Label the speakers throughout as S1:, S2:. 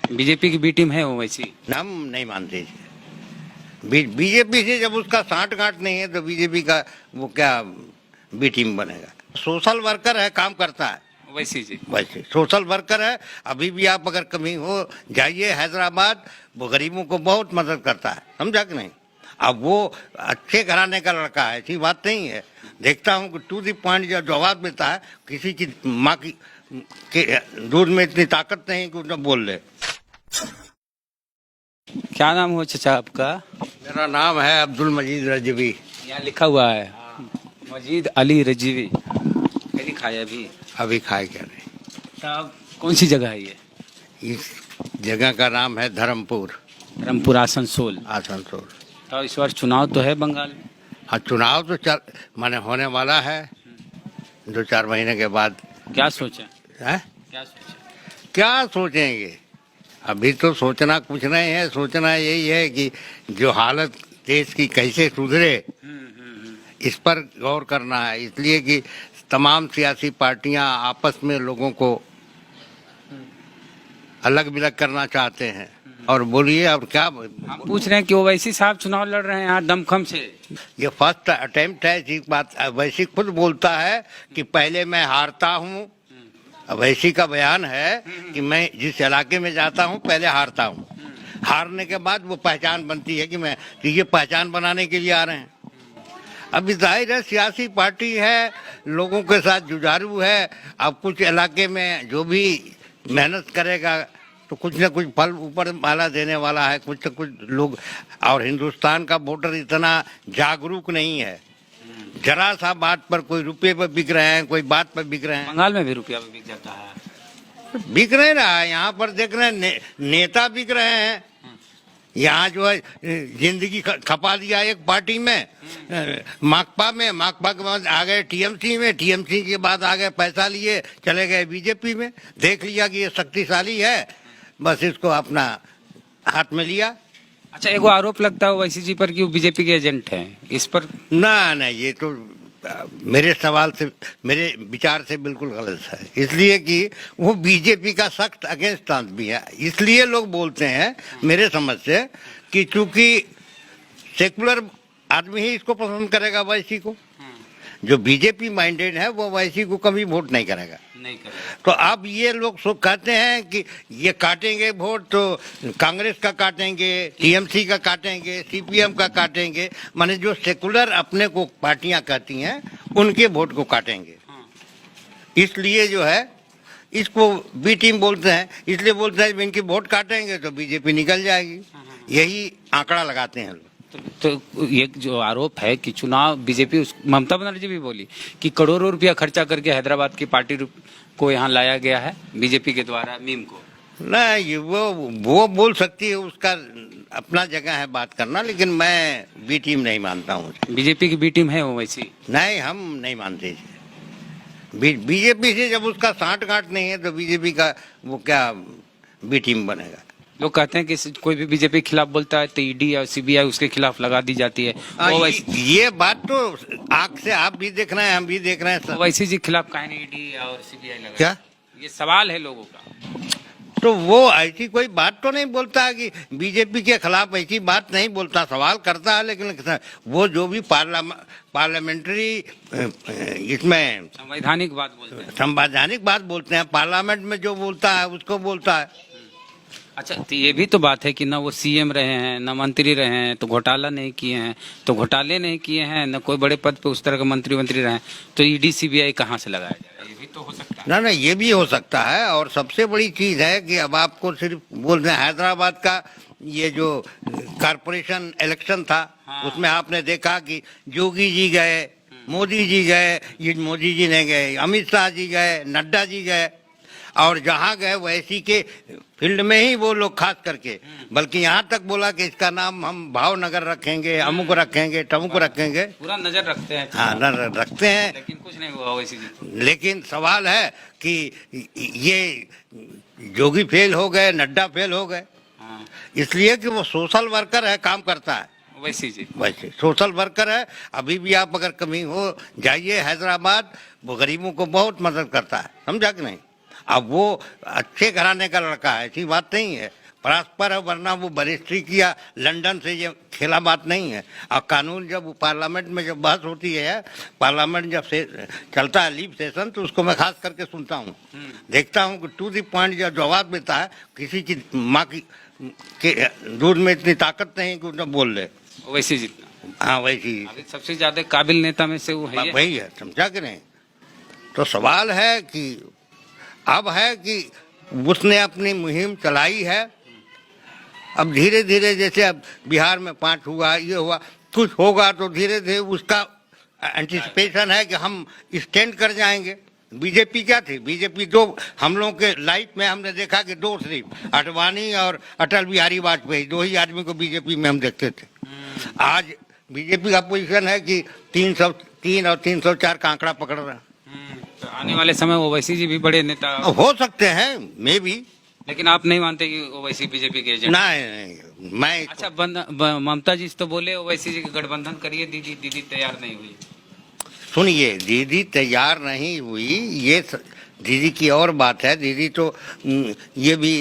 S1: BJP की B team है वो वैसी?
S2: हम नहीं मानते। बीजेपी से जब उसका साठ गांठ नहीं है तो बीजेपी का वो क्या बी टीम बनेगा। सोशल वर्कर है, काम करता है
S1: वैसी जी।
S2: वैसे सोशल वर्कर है। अभी भी आप अगर कमी हो जाइए हैदराबाद, वो गरीबों को बहुत मदद करता है, समझा कि नहीं। अब वो अच्छे घराने का लड़का है, ऐसी बात नहीं है। देखता हूँ कि टू दी पॉइंट जो जवाब देता है, किसी की माँ की के दूध में इतनी ताकत नहीं कि उन्हें बोल ले।
S1: क्या नाम हो चाचा आपका?
S2: मेरा नाम है अब्दुल मजीद रजवी।
S1: यहाँ लिखा हुआ है मजीद अली रजवी। कभी खाया अभी?
S2: अभी खाए क्या नहीं।
S1: साहब कौन सी जगह है ये?
S2: इस जगह का नाम है धर्मपुर,
S1: रामपुर आसनसोल।
S2: आसनसोल।
S1: तो इस बार चुनाव तो है बंगाल में?
S2: हाँ, चुनाव तो चल माने होने वाला है 2-4 महीने के बाद।
S1: क्या सोचा
S2: है
S1: क्या सोचा?
S2: क्या सोचेंगे, अभी तो सोचना कुछ नहीं है। सोचना यही है कि जो हालत देश की कैसे सुधरे, इस पर गौर करना है। इसलिए कि तमाम सियासी पार्टियां आपस में लोगों को अलग बिलग करना चाहते हैं। और बोलिए और क्या
S1: हम पूछ रहे हैं कि ओवैसी साहब चुनाव लड़ रहे हैं यहाँ दमखम से।
S2: ये फर्स्ट अटेम्प्ट है। इसी बात वैसी खुद बोलता है कि पहले मैं हारता हूँ। वैसी का बयान है कि मैं जिस इलाके में जाता हूँ पहले हारता हूँ, हारने के बाद वो पहचान बनती है कि ये पहचान बनाने के लिए आ रहे हैं। अभी जाहिर है सियासी पार्टी है, लोगों के साथ जुझारू है। अब कुछ इलाके में जो भी मेहनत करेगा तो कुछ न कुछ फल ऊपर वाला देने वाला है। कुछ न कुछ लोग, और हिंदुस्तान का वोटर इतना जागरूक नहीं है। जरा सा बात पर कोई रुपये पर बिक रहे हैं, कोई बात पर बिक रहे हैं।
S1: बंगाल में भी रुपया बिक जाता है।
S2: बिक नहीं रहा है, यहाँ पर देख रहे हैं नेता बिक रहे हैं। यहाँ जो है जिंदगी खपा दिया एक पार्टी में, माकपा में, माकपा के बाद आ गए टीएमसी में, टीएमसी के बाद आ गए पैसा लिए चले गए बीजेपी में। देख लिया कि ये शक्तिशाली है, बस इसको अपना हाथ में लिया।
S1: अच्छा, एगो आरोप लगता है ओवैसी जी पर कि वो बीजेपी के एजेंट हैं, इस पर?
S2: ना ये तो मेरे सवाल से, मेरे विचार से बिल्कुल गलत है। इसलिए कि वो बीजेपी का सख्त अगेंस्ट आदमी है। इसलिए लोग बोलते हैं मेरे समझ से कि चूंकि सेकुलर आदमी ही इसको पसंद करेगा वैसी को। जो बीजेपी माइंडेड है वो वैसी को कभी वोट नहीं करेगा। तो अब ये लोग कहते हैं कि ये काटेंगे वोट, तो कांग्रेस का काटेंगे, टीएमसी का काटेंगे, सीपीएम का काटेंगे। माने जो सेकुलर अपने को पार्टियां कहती हैं उनके वोट को काटेंगे। इसलिए जो है इसको बी टीम बोलते हैं। इसलिए बोलते हैं इनकी वोट काटेंगे तो बीजेपी निकल जाएगी। यही आंकड़ा लगाते हैं लोग।
S1: तो ये जो आरोप है कि चुनाव बीजेपी, ममता बनर्जी भी बोली कि करोड़ों रुपया खर्चा करके हैदराबाद की पार्टी को यहाँ लाया गया है बीजेपी के द्वारा, मीम को।
S2: नहीं, वो बोल सकती है, उसका अपना जगह है बात करना, लेकिन मैं बी टीम नहीं मानता हूँ।
S1: बीजेपी की बी टीम है वो वैसी? नहीं,
S2: हम नहीं मानते। बीजेपी से जब उसका साठ गांठ नहीं है तो बीजेपी का वो क्या बी टीम बनेगा।
S1: लोग कहते हैं कि कोई भी बीजेपी के खिलाफ बोलता है तो ईडी और सीबीआई उसके खिलाफ लगा दी जाती है।
S2: ये बात तो आंख से आप भी देख रहे हैं, हम भी देख रहे हैं।
S1: ओवैसी जी के खिलाफ काहे नहीं ईडी और सीबीआई लगा?
S2: क्या
S1: ये सवाल है लोगों का।
S2: तो वो ऐसी कोई बात तो नहीं बोलता है कि बीजेपी के खिलाफ ऐसी बात नहीं बोलता, सवाल करता है। लेकिन वो जो भी पार्लियामेंट्री इसमें
S1: संवैधानिक बात बोलते हैं,
S2: संवैधानिक बात बोलते हैं, पार्लियामेंट में जो बोलता है उसको बोलता है।
S1: अच्छा, तो ये भी तो बात है कि न वो सीएम रहे हैं न मंत्री रहे हैं तो घोटाला नहीं किए हैं, तो घोटाले नहीं किए हैं न कोई बड़े पद पे उस तरह के मंत्री रहे हैं, तो ईडी सीबीआई कहाँ से लगाया जाएगा? ये भी तो हो सकता है।
S2: ना ये भी हो सकता है। और सबसे बड़ी चीज है कि अब आपको सिर्फ बोल रहे हैं हैदराबाद का ये जो कारपोरेशन इलेक्शन था, उसमें आपने देखा कि योगी जी गए, मोदी जी गए, ये मोदी जी नहीं गए, अमित शाह जी गए, नड्डा जी गए, और जहाँ गए वैसी के फील्ड में ही वो लोग खास करके, बल्कि यहाँ तक बोला कि इसका नाम हम भावनगर रखेंगे, अमुक रखेंगे, टमुक रखेंगे।
S1: पूरा नजर रखते हैं।
S2: हाँ, नजर रखते हैं,
S1: लेकिन कुछ नहीं हुआ वैसे जी।
S2: लेकिन सवाल है कि ये योगी फेल हो गए, नड्डा फेल हो गए, इसलिए कि वो सोशल वर्कर है, काम करता है
S1: वैसे जी।
S2: वैसे सोशल वर्कर है। अभी भी आप अगर कमी हो जाइए हैदराबाद, वो गरीबों को बहुत मदद करता है, समझा कि नहीं। अब वो अच्छे घराने का लड़का है, ऐसी बात नहीं है, परस्पर है, वरना वो बरिस्ट्री किया लंदन से, ये खेला बात नहीं है। और कानून जब पार्लियामेंट में जब बहस होती है, पार्लियामेंट जब से चलता है लीव सेशन, तो उसको मैं खास करके सुनता हूँ, देखता हूँ कि टू द पॉइंट जब जवाब देता है, किसी की माँ की के दूध में इतनी ताकत नहीं कि उन्हें बोल ले।
S1: ओवैसी जितना
S2: हाँ वैसी
S1: अभी सबसे ज्यादा काबिल नेता में से वो है।
S2: वही है, समझा कि नहीं। तो सवाल है कि अब है कि उसने अपनी मुहिम चलाई है, अब धीरे धीरे जैसे अब बिहार में 5 हुआ, ये हुआ, कुछ होगा तो धीरे धीरे उसका एंटिसिपेशन है कि हम स्टैंड कर जाएंगे। बीजेपी क्या थी, बीजेपी दो, हम लोगों के लाइफ में हमने देखा कि 2 सिर्फ आडवाणी और अटल बिहारी वाजपेयी, 2 ही आदमी को बीजेपी में हम देखते थे। आज बीजेपी का पोजीशन है कि 303 और 304 का आंकड़ा पकड़ रहा है।
S1: तो आने वाले समय ओवैसी जी भी बड़े नेता
S2: हो सकते हैं, मे भी,
S1: लेकिन आप नहीं मानते कि ओवैसी बीजेपी के एजेंट?
S2: नहीं मैं
S1: अच्छा, ममता जी तो बोले ओवैसी जी गठबंधन करिए, दीदी तैयार नहीं हुई।
S2: सुनिए, दीदी तैयार नहीं हुई, ये दीदी की और बात है। दीदी तो ये भी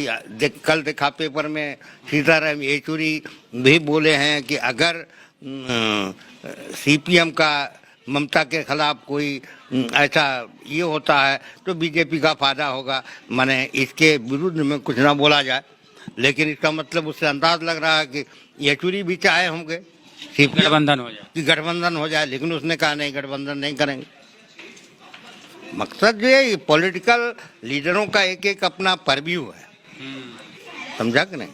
S2: कल देखा पेपर में, सीताराम येचुरी भी बोले हैं कि अगर सीपीएम का ममता के खिलाफ कोई ऐसा ये होता है तो बीजेपी का फायदा होगा, माने इसके विरुद्ध में कुछ ना बोला जाए। लेकिन इसका मतलब उससे अंदाज लग रहा है कि येचुरी भी चाहे होंगे
S1: गठबंधन हो जाए,
S2: कि गठबंधन हो जाए, लेकिन उसने कहा नहीं, गठबंधन नहीं करेंगे। मकसद जो है, पॉलिटिकल लीडरों का एक एक अपना परव्यू है, समझा कि नहीं।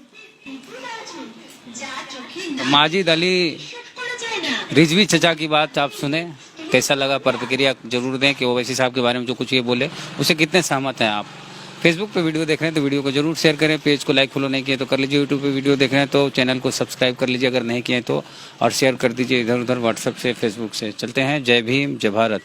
S1: तो माजिद अली रिजवी चचा की बात आप सुने, कैसा लगा, प्रतिक्रिया जरूर दें कि ओवैसी साहब के बारे में जो कुछ ये बोले उससे कितने सहमत हैं आप। फेसबुक पे वीडियो देख रहे हैं तो वीडियो को जरूर शेयर करें, पेज को लाइक फॉलो नहीं किए तो कर लीजिए, यूट्यूब पे वीडियो देख रहे हैं तो चैनल को सब्सक्राइब कर लीजिए अगर नहीं किए तो, और शेयर कर दीजिए इधर उधर व्हाट्सएप से, फेसबुक से। चलते हैं, जय भीम, जय भारत।